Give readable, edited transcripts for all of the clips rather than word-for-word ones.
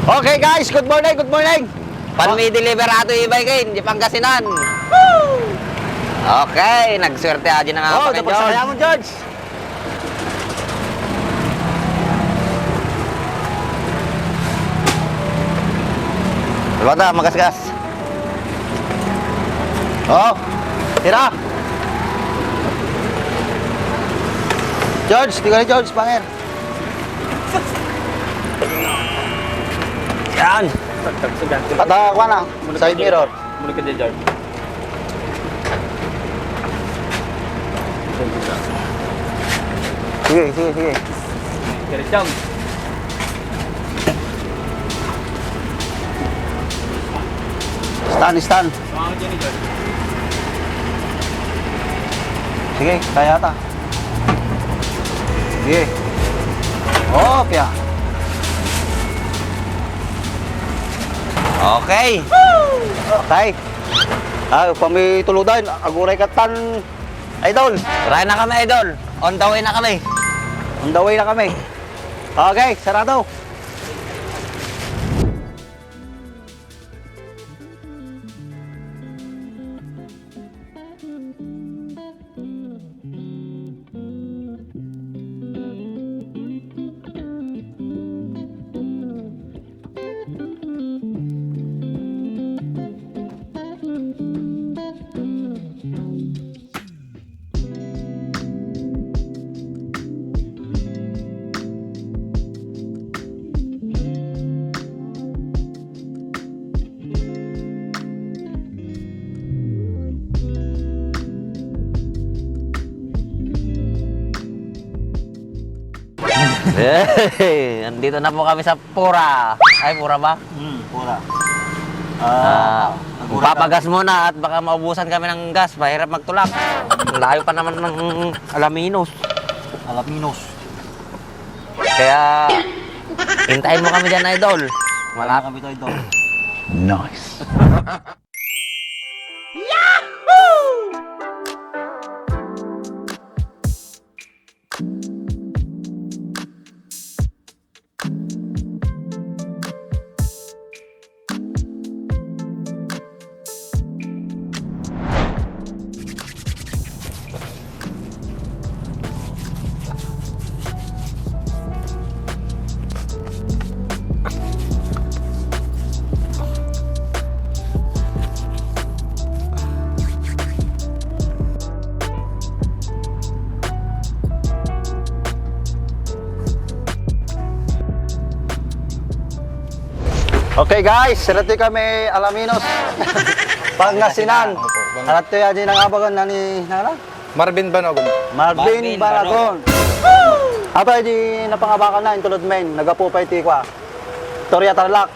Okay guys, good morning, good morning. Panmi deliberato ibay di Pangasinan. Okay, nagswerte aja na nga Oh, pa tapos saya mo, George. Bata, magas-gas. Oh, tira. George, tinggal ni George, pangir. Yan. Kata ko na, side mirror. Muna ka dyan, George. Sige, sige, sige. Diretsyong. Stand, stand. Mga dyan ni George. Sige, kaya ata. Sige. Oh, pia. Okay. Okay. Ah, pami tuludan, aguray katan. Idol, Try na kami, idol. On the way na kami. on the way na kami. Okay, sarado. Hey, andito na po kami sa Pura. Ay, Pura ba? Pura. Papagas muna at baka maubusan kami ng gas. Mahirap magtulak. Layo pa naman ng Alaminos. Alaminos. Kaya, hintayin mo kami dyan, idol. Malapit kami to, idol. Nice. Okay guys, sarati kami Alaminos. Pangasinan. Sarati aja nang abagan nani nana? Marvin Banogon. Marvin Balagon. Ato ay di napangabakan na intulod men, nagapupay ti kwa. Torya Tarlac.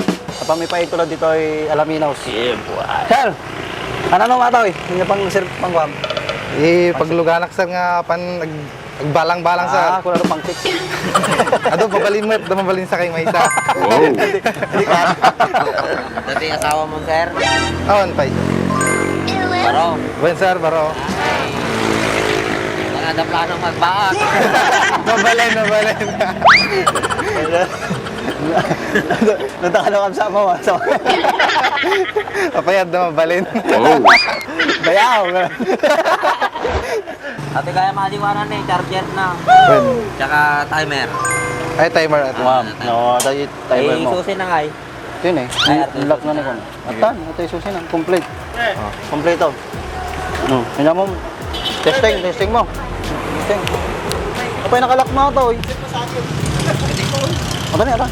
Apa mi pa intulod dito ay Alaminos. Yeah, boy. Sir, ano nung ataw eh? Hindi pang sir pangwam. Pagluganak sa nga nagbalang-balang sa. Kung ano pang six. Ado, mabalin mo, mabalin sa kay Maysa. Hindi ka. Dati asawa mo, sir. Awan, pay. Baro. Buen, sir, baro. Wala na planong magbaak. Mabalin, mabalin. Nandaka na kami sa mo. Papayad na mabalin. Bayaw. Ate kaya maliwanan na charger na. Buen. Tsaka timer. Ay, timer at Wow. No, tayo tayo mo. Susi na nga eh. Yun eh. Lock na ni kon. Atan, ito yung susi na. Complete. Kompleto. Kanya mo. Testing mo. Testing. Apa yung nakalock mo ito eh? Aba niya, aba.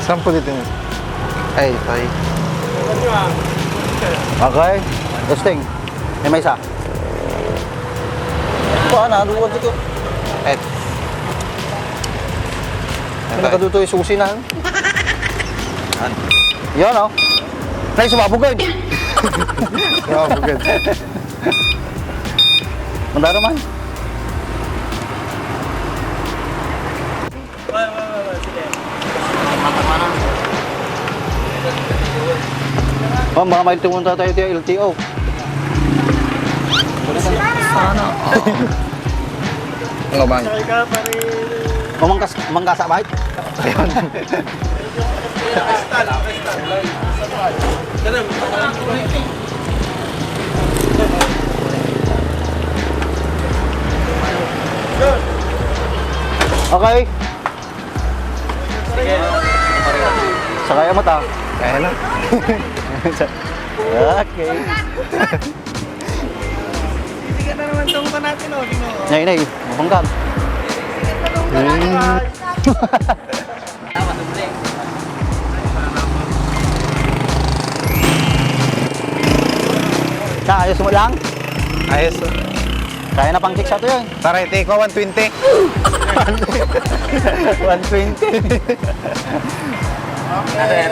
Saan po dito niya? Ay, pay. Okay. Testing. May isa. Ito na, duwan dito. Ay. May nakaduto yung susi na. Yan o. Nay, sumabog ko yun. Oh, good. Mandaro man. Oh, baka may tumunta tayo tayo LTO. Sana. Ano ba? O mangkasa ba? Okay. Sakay mo ta. Kaya na. Okay. Nay, nay, mabangkag. Na, ayos mo lang. Ayos. Kaya na pang kick sa to yun. Tara, take ko 120. 120.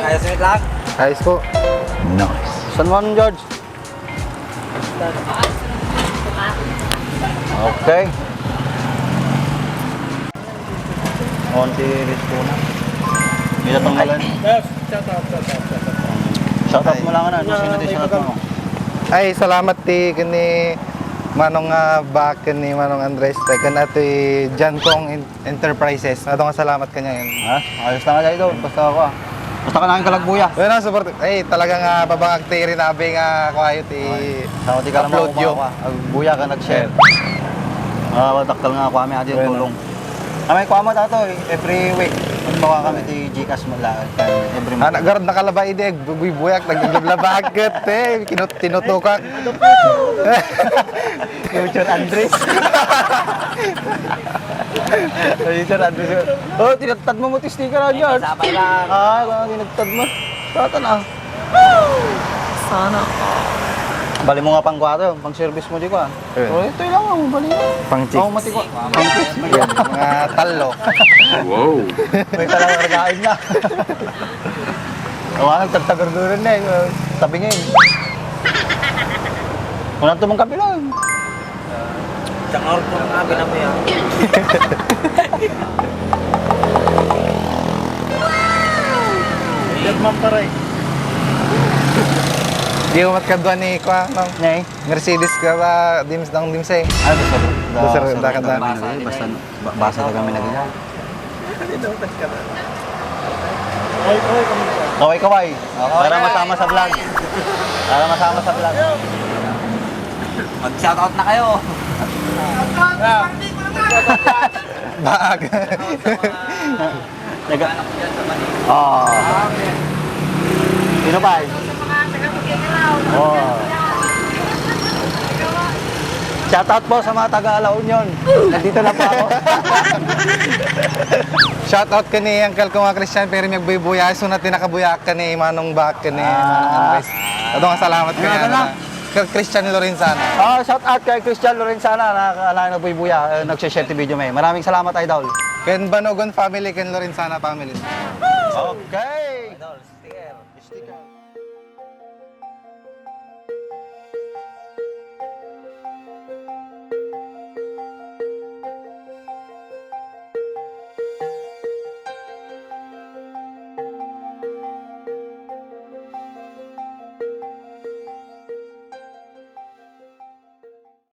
Ayos ulit lang. Ayos po. San Juan, George? Okay. Onti risko na. Hindi na tanggalan. Shoutout mo lang na. Sino di shoutout mo? Ay, salamat ti kini Manong Bak kini Manong Andres tay kan ati Jancong Enterprises. Ato nga salamat kanya yun. Ha? Ayos na nga dito. Basta ako ah. Basta ka nangin kalagbuya. Bueno, support. Ay, talaga nga babangag ti rin abe nga ko ayo ti Sa di ka lang upload yo. Agbuya ka nag-share. Daktal nga ako kami adi yung tulong. Kami kuha mo tato every week. Magbawa kami ti Gcash mo lang. Every month. Anak garod nakalabay ide buyak naglablabaget tinutukak. Future Andres. Future Andres. Oh, tinatad mo ti sticker na George. Sabay lang. Ah, tinatad mo. Tatan ah. Sana. Bali mo nga pang kwarto, pang service mo di ko ah. Oh, ito lang ako, bali mo. Pang chicks. Ako mati ko. Pang chicks. Yan, mga talo. May talagang kargain na. Awangan, tagtagarduran na eh. Tabi ngayon. Unang tumang kapilan. Tsaka orot mo nga, binabi yan. Deadman paray. Di ko matkadwa ni kwa no. Nay. Mercedes ka ba dimsay. Ah, basta Dakanda. Basta basa na kami na ganyan. Kaway-kaway. Para masama sa vlog. Para masama sa vlog. Mag-shoutout na kayo. Baag. Naga. Oh. Sino pa? Oh. Shoutout po sa mga taga-La Union. Nandito na po ako. Shoutout ka ni Uncle ko nga Christian pero magbubuya so na tinakabuyak ka ni Manong Bak ka ni Manong Andres. Ato nga salamat kanya. Christian Lorenzana. Oh, shoutout kay Christian Lorenzana na nagbubuya, nagse-share ti video may. Maraming salamat idol. Ken Banogon family, Ken Lorenzana family. Okay.